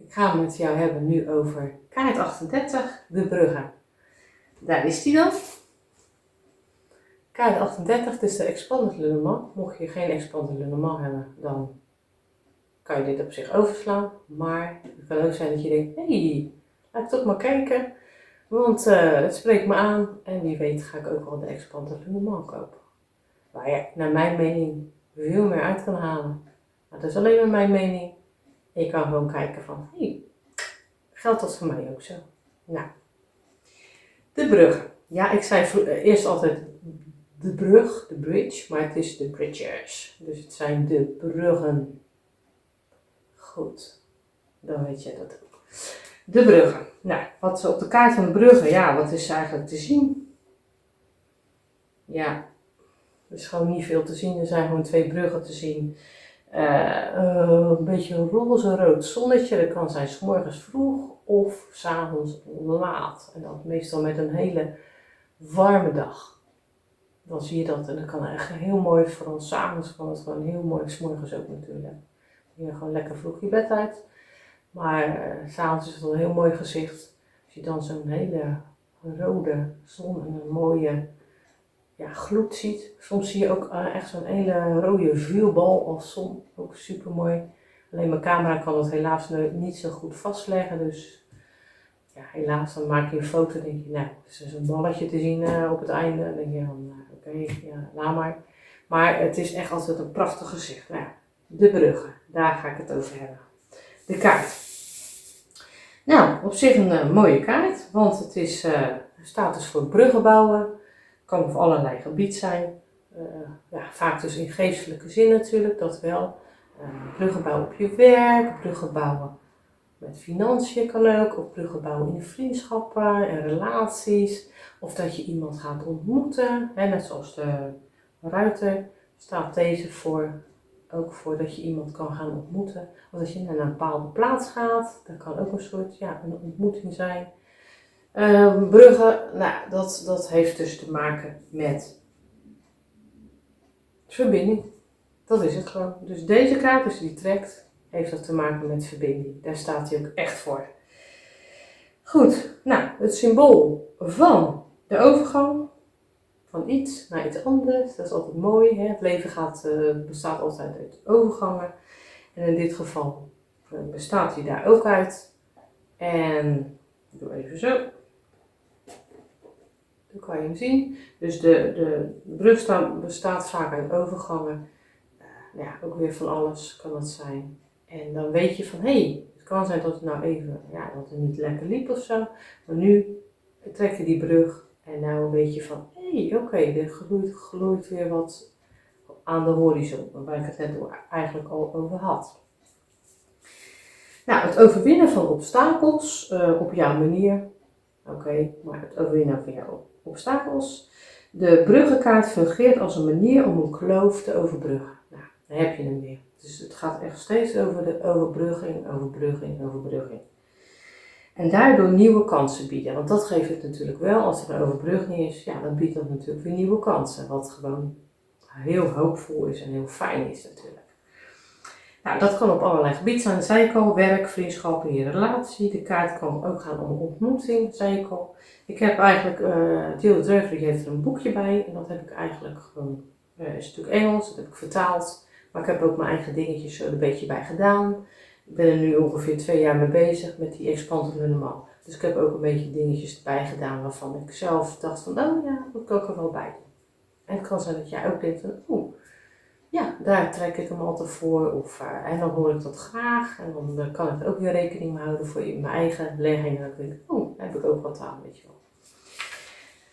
Ik ga het met jou hebben nu over kaart 38, de bruggen. Daar is die dan. Kaart 38 is de Expanded Lenormand. Mocht je geen Expanded Lenormand hebben, dan kan je dit op zich overslaan. Maar het kan ook zijn dat je denkt, hé, laat ik toch maar kijken. Want het spreekt me aan en wie weet ga ik ook wel de Expanded Lenormand kopen. Waar je naar mijn mening veel meer uit kan halen. Maar dat is alleen maar mijn mening. En je kan gewoon kijken van, hé, geldt dat voor mij ook zo? Nou, de bruggen. Ja, ik zei eerst altijd de brug, de bridge, maar het is de bridges. Dus het zijn de bruggen. Goed, dan weet je dat ook. De bruggen. Nou, wat op de kaart van de bruggen, ja, wat is eigenlijk te zien? Ja, er is gewoon niet veel te zien. Er zijn gewoon 2 bruggen te zien. Een beetje een roze-rood zonnetje. Dat kan zijn 's morgens vroeg of 's avonds laat. En dat meestal met een hele warme dag. Dan zie je dat en dat kan echt heel mooi, vooral 's avonds kan het gewoon heel mooi, 's morgens ook natuurlijk. Je gewoon lekker vroeg je bed uit. Maar 's avonds is het een heel mooi gezicht. Als je dan zo'n hele rode zon en een mooie gloed ziet. Soms zie je ook echt zo'n hele rode vuurbal als zon. Ook super mooi. Alleen mijn camera kan dat helaas niet zo goed vastleggen. Dus ja, helaas dan maak je een foto en denk je, nou, er is een balletje te zien op het einde. Dan denk je dan, oké, ja, laat maar. Maar het is echt altijd een prachtig gezicht. Nou, de bruggen, daar ga ik het over hebben. De kaart. Nou, op zich een mooie kaart, want het is, staat dus voor bruggen bouwen. Kan op allerlei gebied zijn. Vaak dus in geestelijke zin natuurlijk, dat wel. Bruggen bouwen op je werk, bruggen bouwen met financiën kan ook, of bruggen bouwen in vriendschappen en relaties. Of dat je iemand gaat ontmoeten, net zoals de ruiter staat deze voor. Ook voor dat je iemand kan gaan ontmoeten. Of dat je naar een bepaalde plaats gaat, dat kan ook een soort een ontmoeting zijn. Bruggen, nou, dat heeft dus te maken met verbinding. Dat is het gewoon. Dus deze kaart, als je die trekt, heeft dat te maken met verbinding. Daar staat hij ook echt voor. Goed, nou, het symbool van de overgang van iets naar iets anders, dat is altijd mooi. Hè? Het leven bestaat altijd uit overgangen. En in dit geval bestaat hij daar ook uit. En ik doe even zo. Dan kan je hem zien. Dus de brug bestaat vaak uit overgangen. Ook weer van alles kan dat zijn. En dan weet je van, hé, het kan zijn dat het nou even, dat het niet lekker liep of zo. Maar nu trek je die brug en nou weet je van, oké, er gloeit weer wat aan de horizon. Waar ik het net eigenlijk al over had. Nou, het overwinnen van obstakels op jouw manier. Oké, maar het overwinnen van jouw obstakels. De bruggenkaart fungeert als een manier om een kloof te overbruggen. Nou, dan heb je hem weer. Dus het gaat echt steeds over de overbrugging. En daardoor nieuwe kansen bieden. Want dat geeft het natuurlijk wel. Als er een overbrugging is, dan biedt dat natuurlijk weer nieuwe kansen. Wat gewoon heel hoopvol is en heel fijn is natuurlijk. Nou, dat kan op allerlei gebieden zijn, zei ik al, werk, vriendschap en je relatie. De kaart kan ook gaan om ontmoeting, zei ik al. Ik heb eigenlijk, Jill Dreufler heeft er een boekje bij en dat heb ik eigenlijk gewoon, is natuurlijk Engels, dat heb ik vertaald. Maar ik heb ook mijn eigen dingetjes er een beetje bij gedaan. Ik ben er nu ongeveer 2 jaar mee bezig met die Expanded Lenormand. Dus ik heb ook een beetje dingetjes erbij gedaan waarvan ik zelf dacht van, dat kan ik er wel bij doen. En het kan zijn dat jij ook denkt van, daar trek ik hem altijd voor. En dan hoor ik dat graag. En dan kan ik er ook weer rekening mee houden voor mijn eigen legging. En dan denk ik, daar heb ik ook wat aan, weet je wel.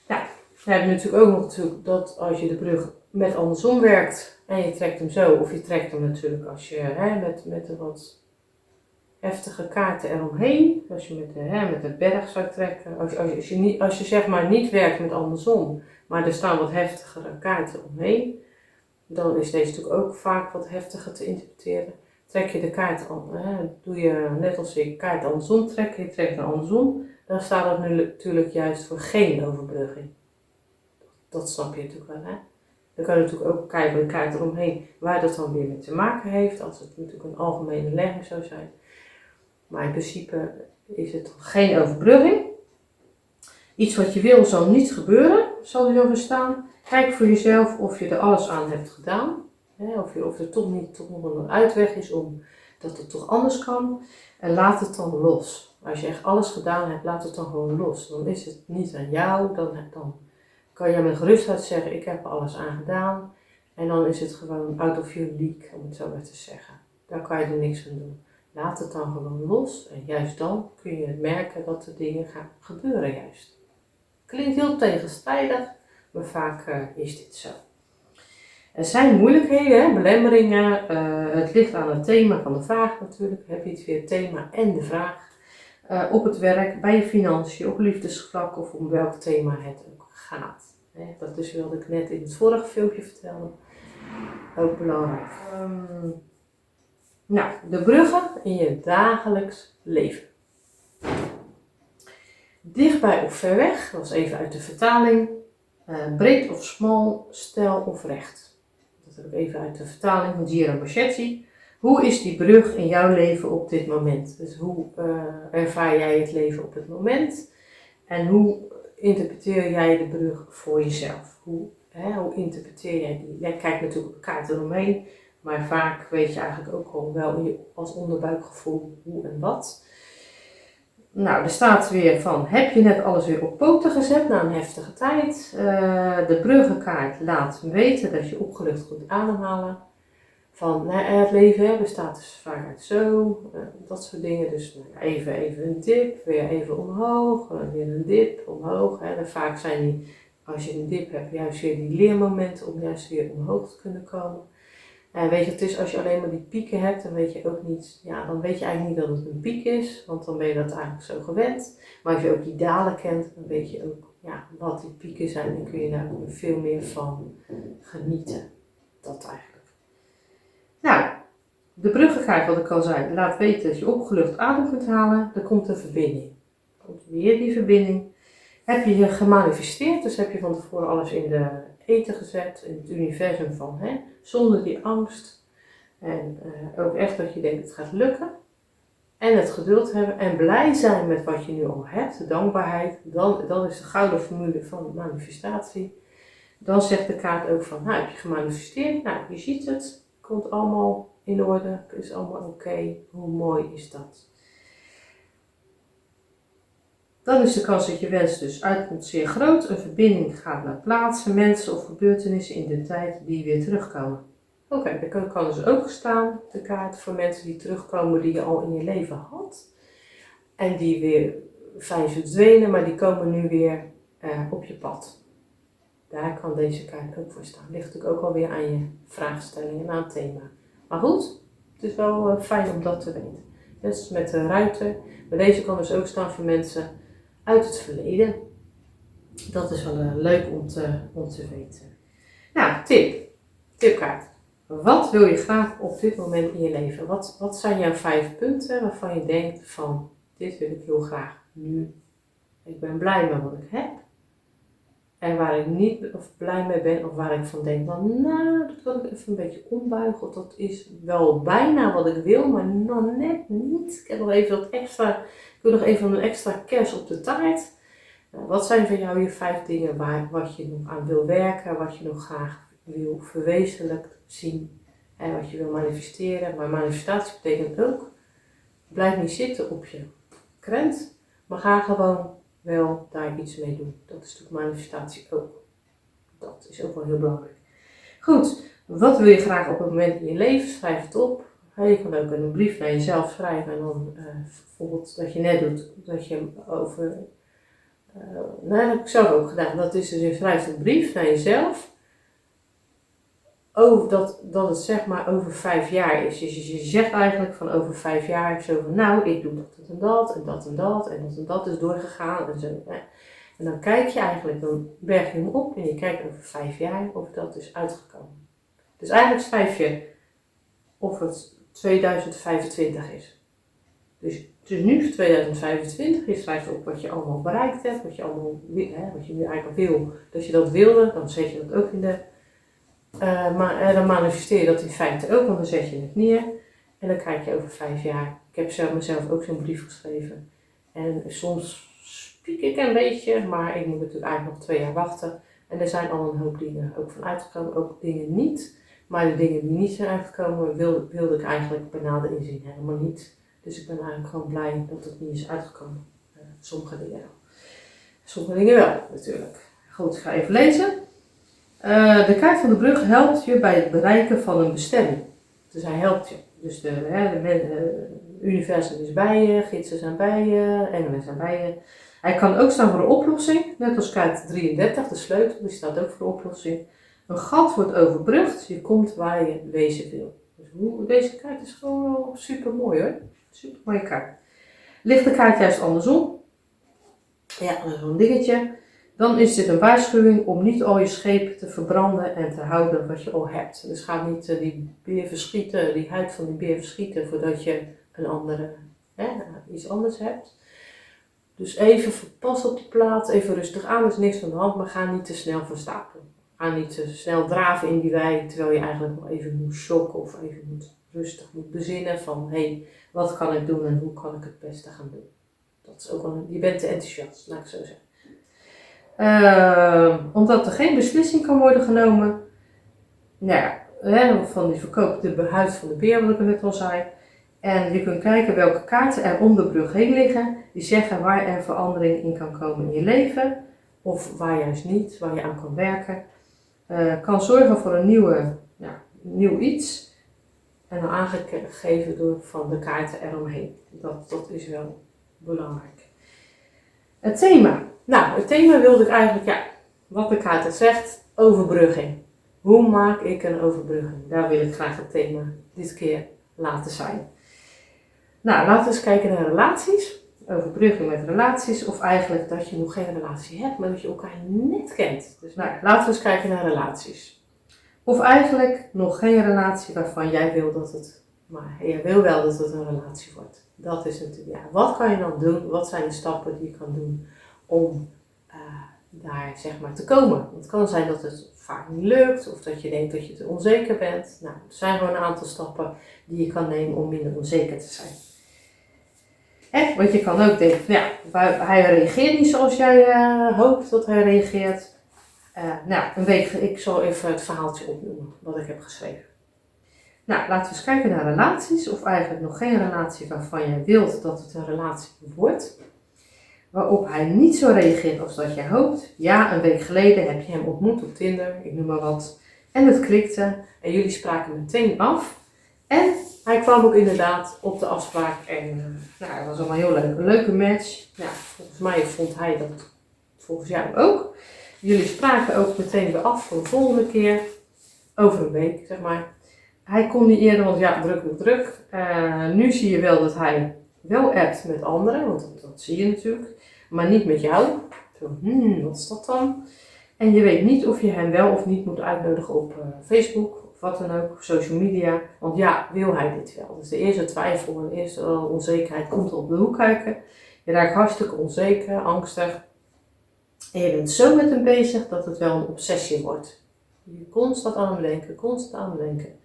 Nou, dan heb je natuurlijk ook nog dat als je de brug met andersom werkt. En je trekt hem zo. Of je trekt hem natuurlijk als je met de wat heftige kaarten eromheen. Als je met de berg zou trekken. Als je zeg maar niet werkt met andersom. Maar er staan wat heftigere kaarten omheen. Dan is deze natuurlijk ook vaak wat heftiger te interpreteren. Trek je de kaart doe je net als ik kaart andersom trekken, je trekt hem andersom, dan staat dat nu natuurlijk juist voor geen overbrugging. Dat snap je natuurlijk wel, hè? Dan kan je natuurlijk ook kijken bij de kaart eromheen waar dat dan weer mee te maken heeft, als het natuurlijk een algemene legging zou zijn. Maar in principe is het geen overbrugging. Iets wat je wil zal niet gebeuren, zal er zo staan. Kijk voor jezelf of je er alles aan hebt gedaan. Of er toch nog een uitweg is om dat het toch anders kan. En laat het dan los. Als je echt alles gedaan hebt, laat het dan gewoon los. Dan is het niet aan jou. Dan kan je met gerustheid zeggen, ik heb er alles aan gedaan. En dan is het gewoon out of your league, om het zo maar te zeggen. Daar kan je er niks aan doen. Laat het dan gewoon los. En juist dan kun je merken dat er dingen gaan gebeuren juist. Klinkt heel tegenstrijdig, maar vaak is dit zo. Er zijn moeilijkheden, belemmeringen. Het ligt aan het thema van de vraag natuurlijk. Heb je het weer thema en de vraag. Op het werk, bij je financiën, op liefdesvlak of om welk thema het ook gaat. Dat is wat ik net in het vorige filmpje vertelde. Ook belangrijk. De bruggen in je dagelijks leven. Dichtbij of ver weg, dat was even uit de vertaling. Breed of smal, steil of recht. Dat heb ik even uit de vertaling van Gira Boschetti. Hoe is die brug in jouw leven op dit moment? Dus hoe ervaar jij het leven op het moment? En hoe interpreteer jij de brug voor jezelf? Hoe interpreteer jij die? Jij kijkt natuurlijk op de kaart eromheen, maar vaak weet je eigenlijk ook al wel als onderbuikgevoel hoe en wat. Nou, er staat weer van, heb je net alles weer op poten gezet na een heftige tijd? De bruggenkaart laat weten dat je opgelucht kunt ademhalen. Van het leven bestaat dus vaak uit zo, dat soort dingen. Dus even een dip, weer even omhoog, weer een dip, omhoog. En vaak zijn die, als je een dip hebt, juist weer die leermomenten om juist weer omhoog te kunnen komen. En weet je, het is als je alleen maar die pieken hebt, dan weet je ook niet, dan weet je eigenlijk niet dat het een piek is, want dan ben je dat eigenlijk zo gewend. Maar als je ook die dalen kent, dan weet je ook wat die pieken zijn en kun je daar veel meer van genieten. Dat eigenlijk. Nou, de bruggenkaart, wat ik al zei, laat weten dat je opgelucht adem kunt halen. Er komt een verbinding. Er komt weer die verbinding. Heb je je gemanifesteerd, dus heb je van tevoren alles in de eten gezet, in het universum van, zonder die angst. En ook echt dat je denkt, het gaat lukken. En het geduld hebben en blij zijn met wat je nu al hebt, de dankbaarheid. Dat is de gouden formule van manifestatie. Dan zegt de kaart ook van, heb je gemanifesteerd? Nou, je ziet het. Komt allemaal in orde, is allemaal oké. Hoe mooi is dat? Dan is de kans dat je wens dus uitkomt zeer groot. Een verbinding gaat naar plaatsen, mensen of gebeurtenissen in de tijd die weer terugkomen. Oké, dan kan dus ook staan, de kaart voor mensen die terugkomen die je al in je leven had. En die weer fijn verdwenen, maar die komen nu weer op je pad. Daar kan deze kaart ook voor staan. Ligt natuurlijk ook alweer aan je vraagstelling en aan het thema. Maar goed, het is wel fijn om dat te weten. Dus met de ruiter. Maar deze kan dus ook staan voor mensen uit het verleden. Dat is wel leuk om te weten. Nou, tipkaart. Wat wil je graag op dit moment in je leven? Wat zijn jouw 5 punten waarvan je denkt van, dit wil ik heel graag nu. Ik ben blij met wat ik heb. En waar ik niet blij mee ben, of waar ik van denk, dat wil ik even een beetje ombuigen. Of dat is wel bijna wat ik wil, maar nog net niet. Ik heb nog even ik wil nog even een extra kers op de taart. Wat zijn voor jou je 5 dingen wat je nog aan wil werken, wat je nog graag wil verwezenlijkt zien en wat je wil manifesteren. Maar manifestatie betekent ook, blijf niet zitten op je krent, maar ga gewoon wel daar iets mee doen. Dat is natuurlijk manifestatie ook. Dat is ook wel heel belangrijk. Goed, wat wil je graag op het moment in je leven? Schrijf het op. Je kan ook een brief naar jezelf schrijven en dan bijvoorbeeld dat je net doet, dat je over... dat heb ik zelf ook gedaan. Dat is dus, je schrijft een brief naar jezelf. Dat het zeg maar over 5 jaar is. Dus je zegt eigenlijk van over 5 jaar zo van ik doe dat en dat en dat en dat en dat en dat is doorgegaan en zo. En dan kijk je eigenlijk, dan berg je hem op en je kijkt over 5 jaar of dat is uitgekomen. Dus eigenlijk schrijf je of het 2025 is. Dus het is nu 2025, je schrijft op wat je allemaal bereikt hebt, wat je nu eigenlijk wil, dat je dat wilde, dan zet je dat ook in de... dan manifesteer je dat in feite ook, want dan zet je het neer. En dan kijk je over 5 jaar. Ik heb mezelf ook zo'n brief geschreven. En soms spiek ik een beetje, maar ik moet natuurlijk eigenlijk nog 2 jaar wachten. En er zijn al een hoop dingen ook van uitgekomen, ook dingen niet. Maar de dingen die niet zijn uitgekomen, wilde ik eigenlijk bij nader inzien helemaal niet. Dus ik ben eigenlijk gewoon blij dat het niet is uitgekomen. Sommige dingen wel. Sommige dingen wel, natuurlijk. Goed, ik ga even lezen. De kaart van de brug helpt je bij het bereiken van een bestemming. Dus hij helpt je. Dus de universum is bij je, gidsen zijn bij je, engelen zijn bij je. Hij kan ook staan voor een oplossing, net als kaart 33, de sleutel, die staat ook voor de oplossing. Een gat wordt overbrugd, je komt waar je wezen wil. Dus deze kaart is gewoon wel super mooi hoor. Super mooie kaart. Ligt de kaart juist andersom? Ja, dat is wel een dingetje. Dan is dit een waarschuwing om niet al je schepen te verbranden en te houden wat je al hebt. Dus ga niet die beer verschieten, die huid van die beer verschieten voordat je een andere, iets anders hebt. Dus even pas op de plaats, even rustig aan, er is niks aan de hand, maar ga niet te snel van stapel. Ga niet te snel draven in die wei, terwijl je eigenlijk nog even moet shocken of even rustig moet bezinnen van hé, wat kan ik doen en hoe kan ik het beste gaan doen. Dat is ook wel, je bent te enthousiast, laat ik zo zeggen. Omdat er geen beslissing kan worden genomen, van die verkoop de huid van de beer, wat ik net al zei. En je kunt kijken welke kaarten er om de brug heen liggen, die zeggen waar er verandering in kan komen in je leven, of waar juist niet, waar je aan kan werken. Kan zorgen voor een nieuw iets, en dan aangegeven door van de kaarten eromheen. Dat is wel belangrijk. Het thema. Nou, het thema wilde ik eigenlijk, wat de kaart het zegt, overbrugging. Hoe maak ik een overbrugging? Daar wil ik graag het thema dit keer laten zijn. Nou, laten we eens kijken naar relaties. Overbrugging met relaties, of eigenlijk dat je nog geen relatie hebt, maar dat je elkaar net kent. Dus laten we eens kijken naar relaties. Of eigenlijk nog geen relatie waarvan jij wil dat het, maar jij wil wel dat het een relatie wordt. Dat is natuurlijk, wat kan je dan doen? Wat zijn de stappen die je kan doen om daar zeg maar te komen? Want het kan zijn dat het vaak niet lukt, of dat je denkt dat je te onzeker bent. Nou, er zijn gewoon een aantal stappen die je kan nemen om minder onzeker te zijn. Want je kan ook denken, hij reageert niet zoals jij hoopt dat hij reageert. Ik zal even het verhaaltje opnoemen wat ik heb geschreven. Nou, laten we eens kijken naar relaties, of eigenlijk nog geen relatie waarvan jij wilt dat het een relatie wordt. Waarop hij niet zo reageert als dat jij hoopt. Ja, een week geleden heb je hem ontmoet op Tinder, ik noem maar wat. En het klikte en jullie spraken meteen af. En hij kwam ook inderdaad op de afspraak en het was allemaal heel leuk. Een leuke match. Ja, volgens mij vond hij dat volgens jou ook. Jullie spraken ook meteen weer af voor de volgende keer. Over een week, zeg maar. Hij kon niet eerder, want druk. Nu zie je wel dat hij wel appt met anderen, want dat zie je natuurlijk. Maar niet met jou. Zo, wat is dat dan? En je weet niet of je hem wel of niet moet uitnodigen op Facebook. Wat dan ook, social media. Want wil hij dit wel? Dus de eerste twijfel en de eerste onzekerheid komt er op de hoek kijken. Je raakt hartstikke onzeker, angstig. En je bent zo met hem bezig dat het wel een obsessie wordt. Je constant aan hem denken.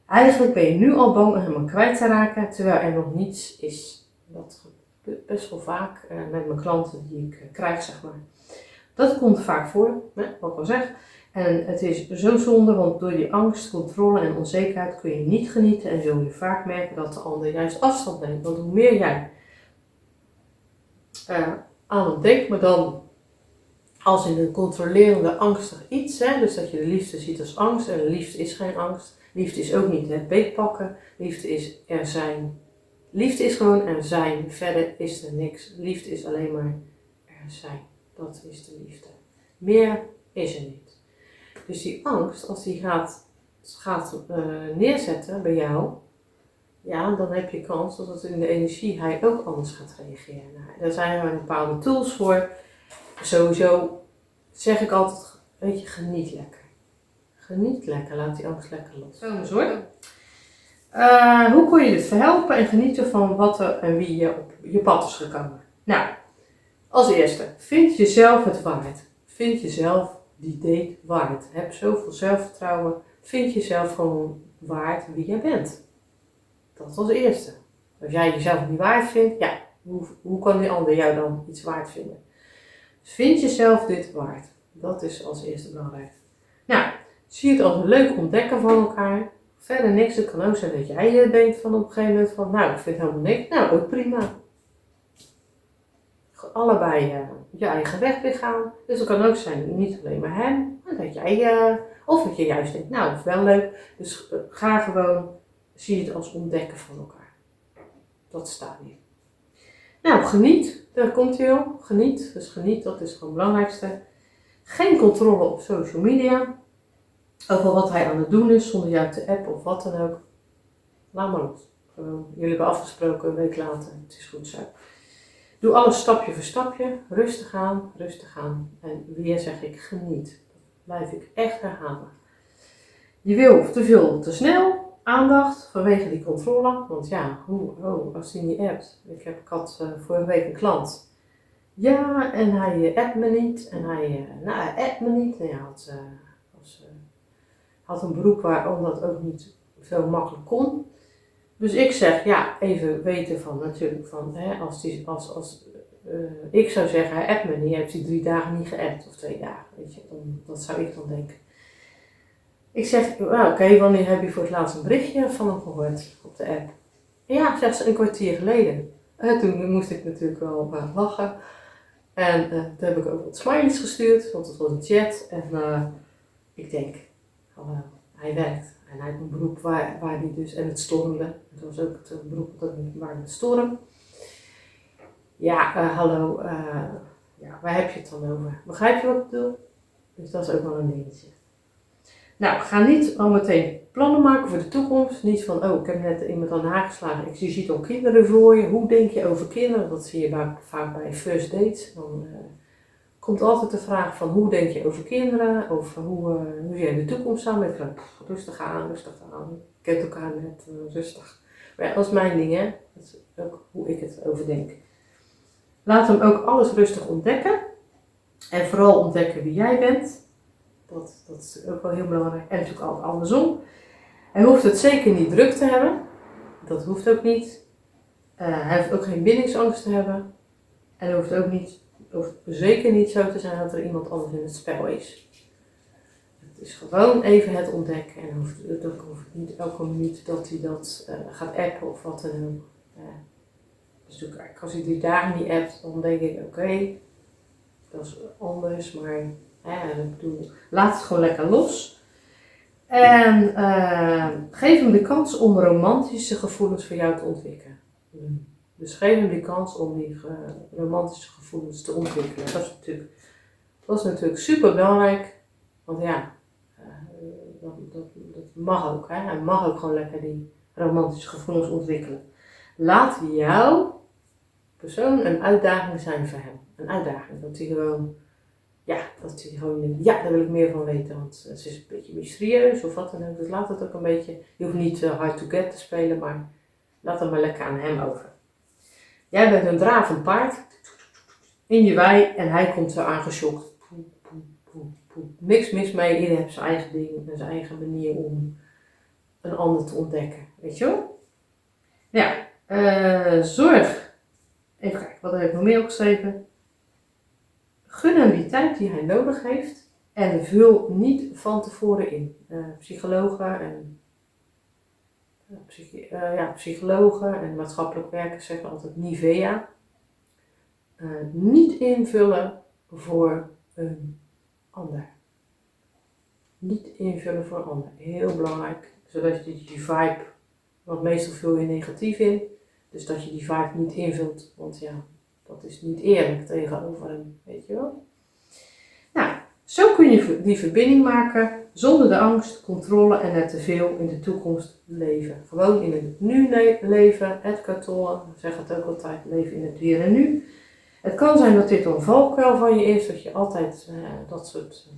Eigenlijk ben je nu al bang om hem kwijt te raken, terwijl er nog niets is. Dat gebeurt best wel vaak met mijn klanten die ik krijg, zeg maar. Dat komt vaak voor, wat ik al zeg. En het is zo zonde, want door die angst, controle en onzekerheid kun je niet genieten en zul je vaak merken dat de ander juist afstand neemt. Want hoe meer jij aan hem denkt, maar dan als in een controlerende angstig iets, dus dat je de liefde ziet als angst en liefde is geen angst. Liefde is ook niet het beetpakken, liefde is er zijn. Liefde is gewoon er zijn, verder is er niks. Liefde is alleen maar er zijn, dat is de liefde. Meer is er niet. Dus die angst, als die gaat neerzetten bij jou, dan heb je kans dat het in de energie hij ook anders gaat reageren. Daar zijn er bepaalde tools voor. Sowieso zeg ik altijd, geniet lekker. Geniet lekker, laat die angst lekker los. Zo eens hoor. Hoe kun je dit verhelpen en genieten van wat er en wie je op je pad is gekomen? Nou, als eerste, vind jezelf het waard. Vind jezelf die date waard. Heb zoveel zelfvertrouwen. Vind jezelf gewoon waard wie jij bent. Dat als eerste. Als jij jezelf niet waard vindt, ja, hoe kan die ander jou dan iets waard vinden? Dus vind jezelf dit waard. Dat is als eerste belangrijk. Nou, zie het als een leuk ontdekken van elkaar. Verder niks. Het kan ook zijn dat jij denkt van op een gegeven moment van, nou, ik vind helemaal niks. Nou, ook prima. Allebei je eigen weg weer gaan. Dus het kan ook zijn, niet alleen maar hem, maar dat jij, of dat je juist denkt, nou, dat is wel leuk. Dus ga gewoon, zie het als ontdekken van elkaar. Dat staat hier. Nou, geniet. Daar komt hij al. Geniet. Dus geniet, dat is gewoon het belangrijkste. Geen controle op social media. Over wat hij aan het doen is, zonder jou te appen of wat dan ook. Laat maar los. Jullie hebben afgesproken, een week later. Het is goed zo. Doe alles stapje voor stapje. Rustig aan, rustig aan. En weer zeg ik, geniet. Dat blijf ik echt herhalen. Je wil te veel, te snel. Aandacht vanwege die controle. Want ja, als hij niet appt. Ik had vorige week een klant. Ja, en hij appt me niet. En hij appt me niet. En hij had een beroep waarom dat ook niet zo makkelijk kon. Dus ik zeg, ja, even weten van natuurlijk van, als ik zou zeggen, hij appt me niet, heeft hij 3 dagen niet geappt of 2 dagen, weet je, dat zou ik dan denken. Ik zeg, oké, wanneer heb je voor het laatst een berichtje van hem gehoord op de app? Ja, zegt ze, een kwartier geleden. Toen moest ik natuurlijk wel lachen. En toen heb ik ook wat smileys gestuurd, want het was een chat. En ik denk, hij werkt. En hij heeft een beroep waar hij dus, en het stormde. Het was ook het beroep waar het storm. Ja, hallo, waar heb je het dan over? Begrijp je wat ik bedoel? Dus dat is ook wel een dingetje. Nou, ga niet al meteen plannen maken voor de toekomst. Niet van, ik heb net iemand aan de haak geslagen. Je ziet al kinderen voor je. Hoe denk je over kinderen? Dat zie je vaak bij first dates. Dan komt altijd de vraag van, hoe denk je over kinderen? Of hoe zie je de toekomst samen? Rustig aan. Kent elkaar net, rustig. Maar ja, dat is mijn ding, hè. Dat is ook hoe ik het over denk. Laat hem ook alles rustig ontdekken. En vooral ontdekken wie jij bent. Dat is ook wel heel belangrijk. En natuurlijk altijd andersom. Hij hoeft het zeker niet druk te hebben. Dat hoeft ook niet. Hij hoeft ook geen bindingsangst te hebben. En hij hoeft zeker niet zo te zijn dat er iemand anders in het spel is. Het is gewoon even het ontdekken. En het hoeft niet elke minuut dat hij dat gaat appen of wat dan ook. Dus als hij 3 dagen niet appt, dan denk ik oké, dat is anders. Maar laat het gewoon lekker los. En geef hem de kans om romantische gevoelens voor jou te ontwikkelen. Dus geef hem die kans om die romantische gevoelens te ontwikkelen. Dat is natuurlijk super belangrijk. Want ja, dat mag ook. Hè? Hij mag ook gewoon lekker die romantische gevoelens ontwikkelen. Laat jouw persoon een uitdaging zijn voor hem. Een uitdaging. Dat hij gewoon denkt, ja, daar wil ik meer van weten. Want het is een beetje mysterieus of wat dan ook. Dus laat het ook een beetje, je hoeft niet hard to get te spelen, maar laat het maar lekker aan hem over. Jij bent een dravend paard in je wei en hij komt zo aangeschokt. Niks mis mee, iedereen heeft zijn eigen ding en zijn eigen manier om een ander te ontdekken. Weet je wel? Ja, zorg. Even kijken, wat heb ik nog meer opgeschreven? Gun hem die tijd die hij nodig heeft en vul niet van tevoren in. Psychologen en maatschappelijk werkers zeggen altijd Nivea. Niet invullen voor een ander. Niet invullen voor een ander. Heel belangrijk. Zodat je die vibe, want meestal vul je negatief in. Dus dat je die vibe niet invult. Want ja, dat is niet eerlijk tegenover hem. Weet je wel? Nou, zo kun je die verbinding maken zonder de angst, controle en het te veel in de toekomst leven. Gewoon in het nu leven. Edgar Tolle zegt het ook altijd, leven in het hier en nu. Het kan zijn dat dit een valkuil van je is, dat je altijd dat soort,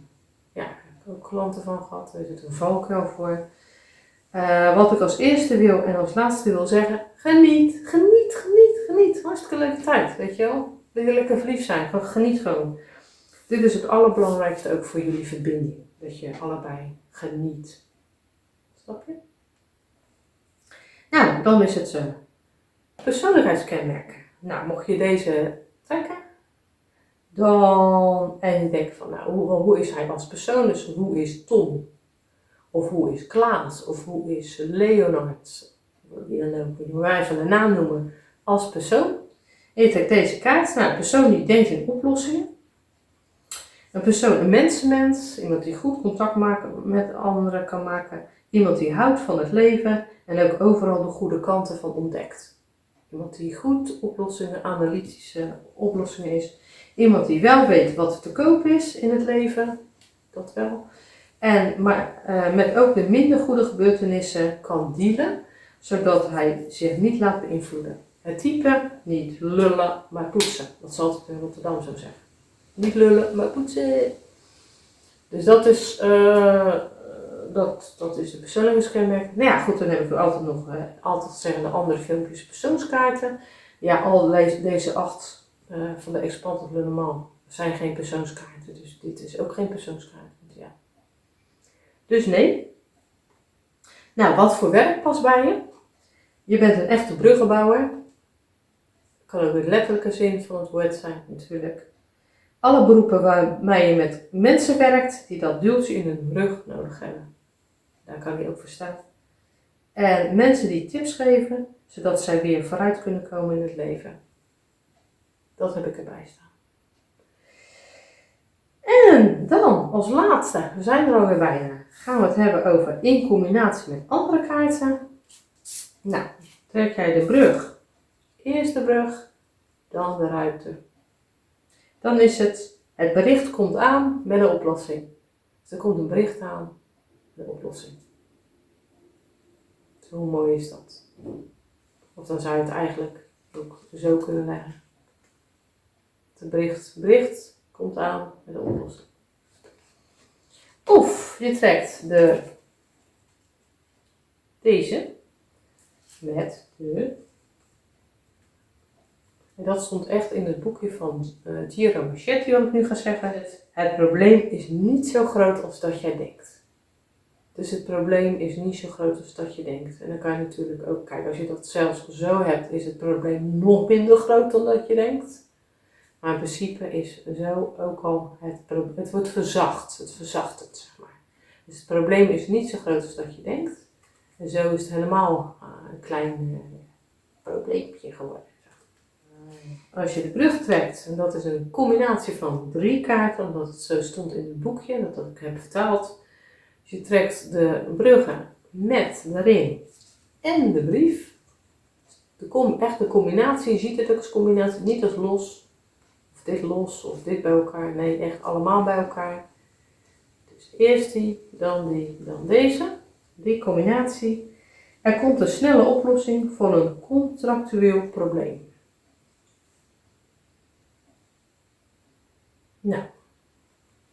ik heb ook klanten van gehad, er zit een valkuil voor. Wat ik als eerste wil en als laatste wil zeggen, geniet. Hartstikke leuke tijd, weet je wel. Wil je lekker verliefd zijn, geniet gewoon. Dit is het allerbelangrijkste ook voor jullie verbinding, dat je allebei geniet. Snap je? Nou, dan is het persoonlijkheidskenmerken. Nou, mocht je deze trekken, dan, en je denkt van, nou, hoe is hij als persoon? Dus hoe is Tom? Of hoe is Klaas? Of hoe is Leonard? Die dan ook niet wij van de naam noemen als persoon. En je trekt deze kaart. Nou, een persoon die denkt in oplossingen. Een persoon, een mensenmens. Iemand die goed contact met anderen kan maken. Iemand die houdt van het leven. En ook overal de goede kanten van ontdekt. Iemand die goed analytische oplossingen is. Iemand die wel weet wat er te koop is in het leven. Dat wel. Maar met ook de minder goede gebeurtenissen kan dealen. Zodat hij zich niet laat beïnvloeden. Het type, niet lullen, maar poetsen. Dat zal het in Rotterdam zo zeggen. Niet lullen, maar poetsen. Dus dat is, dat is de persoonlijkheidskenmerk. Nou ja, goed, dan heb ik altijd zeggen de andere filmpjes persoonskaarten. Ja, al deze 8 van de Expand of Le Normand zijn geen persoonskaarten. Dus dit is ook geen persoonskaart. Ja. Dus nee. Nou, wat voor werk past bij je? Je bent een echte bruggenbouwer. Kan ook in de letterlijke zin van het woord zijn natuurlijk. Alle beroepen waarmee je met mensen werkt die dat duwtje in hun rug nodig hebben. Daar kan je ook voor staan. En mensen die tips geven, zodat zij weer vooruit kunnen komen in het leven. Dat heb ik erbij staan. En dan, als laatste, we zijn er alweer bijna, gaan we het hebben over in combinatie met andere kaarten. Nou, trek jij de brug. Eerst de brug, dan de ruimte. Dan is het bericht komt aan met een oplossing. Dus er komt een bericht aan met een oplossing. Dus hoe mooi is dat? Of dan zou je het eigenlijk ook zo kunnen leggen. Het bericht komt aan met een oplossing. Of je trekt deze met de... En dat stond echt in het boekje van Giro Machetti, wat ik nu ga zeggen. Het probleem is niet zo groot als dat jij denkt. Dus het probleem is niet zo groot als dat je denkt. En dan kan je natuurlijk ook kijken, als je dat zelfs zo hebt, is het probleem nog minder groot dan dat je denkt. Maar in principe is zo ook al het wordt verzacht. Het verzacht het, zeg maar. Dus het probleem is niet zo groot als dat je denkt. En zo is het helemaal een klein probleempje geworden. Als je de brug trekt, en dat is een combinatie van 3 kaarten, omdat het zo stond in het boekje, dat ik heb vertaald. Dus je trekt de bruggen met de ring en de brief. Echt de combinatie, je ziet het ook als combinatie, niet als los of dit bij elkaar. Nee, echt allemaal bij elkaar. Dus eerst die, dan deze. Die combinatie. Er komt een snelle oplossing voor een contractueel probleem. Nou,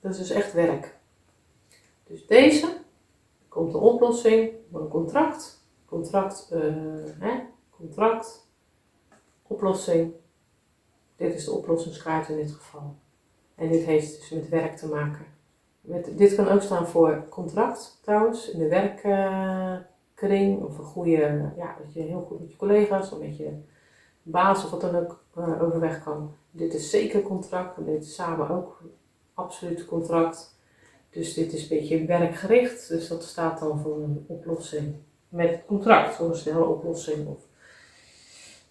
dat is dus echt werk. Dus deze, komt een oplossing voor een contract, oplossing. Dit is de oplossingskaart in dit geval. En dit heeft dus met werk te maken. Dit kan ook staan voor contract trouwens, in de werkkring. Of een goede, dat je heel goed met je collega's of met je baas of wat dan ook overweg kan. Dit is zeker contract en dit is samen ook absoluut contract. Dus dit is een beetje werkgericht. Dus dat staat dan voor een oplossing met het contract. Voor een snelle oplossing of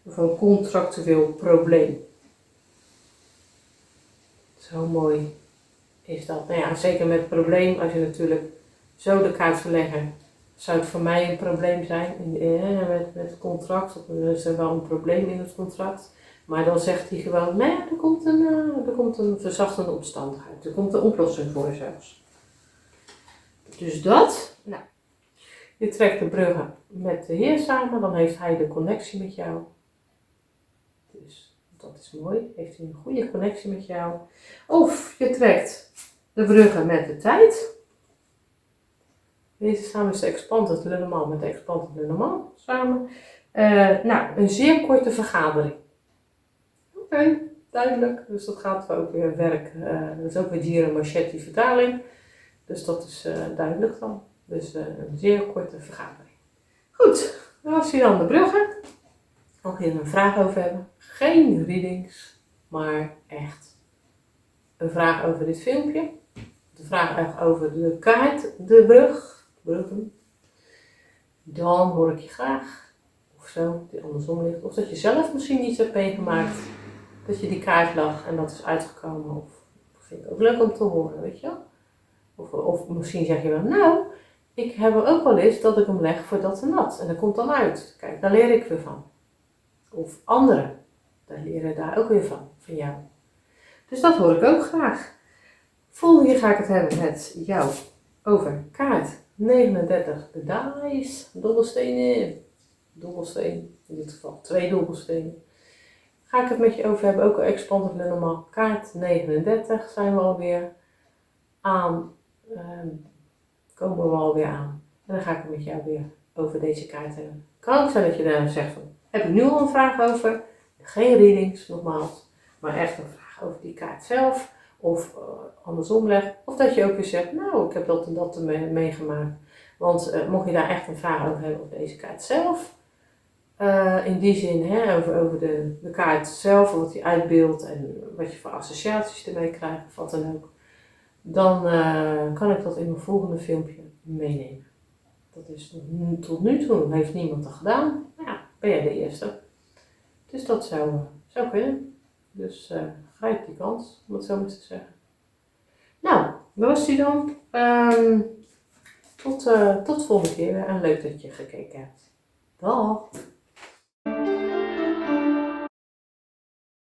voor een contractueel probleem. Zo mooi is dat. Nou ja, zeker met het probleem. Als je natuurlijk zo de kaart verleggen, zou het voor mij een probleem zijn met het contract. Of er is er wel een probleem in het contract. Maar dan zegt hij gewoon, nee, er komt een verzachtende omstandigheid. Er komt een oplossing voor zelfs. Dus dat. Nou, je trekt de bruggen met de Heer samen, dan heeft hij de connectie met jou. Dus dat is mooi. Heeft hij een goede connectie met jou. Of je trekt de bruggen met de tijd. Deze samen is de Expanded Le Normand met de Expanded Le Normand samen. Een zeer korte vergadering. Oké, duidelijk. Dus dat gaat ook weer werk. Dat is ook weer Giro Machetti vertaling. Dus dat is duidelijk dan. Dus een zeer korte vergadering. Goed, Als je dan de bruggen, mocht je er een vraag over hebben, geen readings, maar echt een vraag over dit filmpje. De vraag echt over de kaart, de bruggen. Dan hoor ik je graag. Of zo, die andersom ligt. Of dat je zelf misschien iets hebt meegemaakt. Dat je die kaart lag en dat is uitgekomen. Of vind ik ook leuk om te horen, weet je wel. Of misschien zeg je wel, nou, ik heb er ook wel eens dat ik hem leg voor dat en dat. En dat komt dan uit. Kijk, daar leer ik weer van. Of anderen, daar leren daar ook weer van jou. Dus dat hoor ik ook graag. Volgende keer ga ik het hebben met jou over kaart 39, de dice, dobbelstenen. Dobbelsteen, in dit geval 2 dobbelstenen. Ga ik het met je over hebben, ook al Expanded Lenormand. Kaart 39 zijn we alweer aan, komen we alweer aan. En dan ga ik het met jou weer over deze kaart hebben. Kan ook zijn dat je daar zegt van, heb ik nu al een vraag over? Geen readings, nogmaals, maar echt een vraag over die kaart zelf. Of andersom leg. Of dat je ook weer zegt, nou, ik heb dat en dat meegemaakt. Want mocht je daar echt een vraag over hebben over deze kaart zelf. In die zin, hè, over de kaart zelf, wat die uitbeeldt en wat je voor associaties ermee krijgt of wat dan ook. Dan kan ik dat in mijn volgende filmpje meenemen. Dat is tot nu toe, heeft niemand dat gedaan. Nou ja, ben jij de eerste. Dus dat zou kunnen. Dus grijp die kans, om het zo maar te zeggen. Nou, dat was die dan. Tot de volgende keer en leuk dat je gekeken hebt. Dag!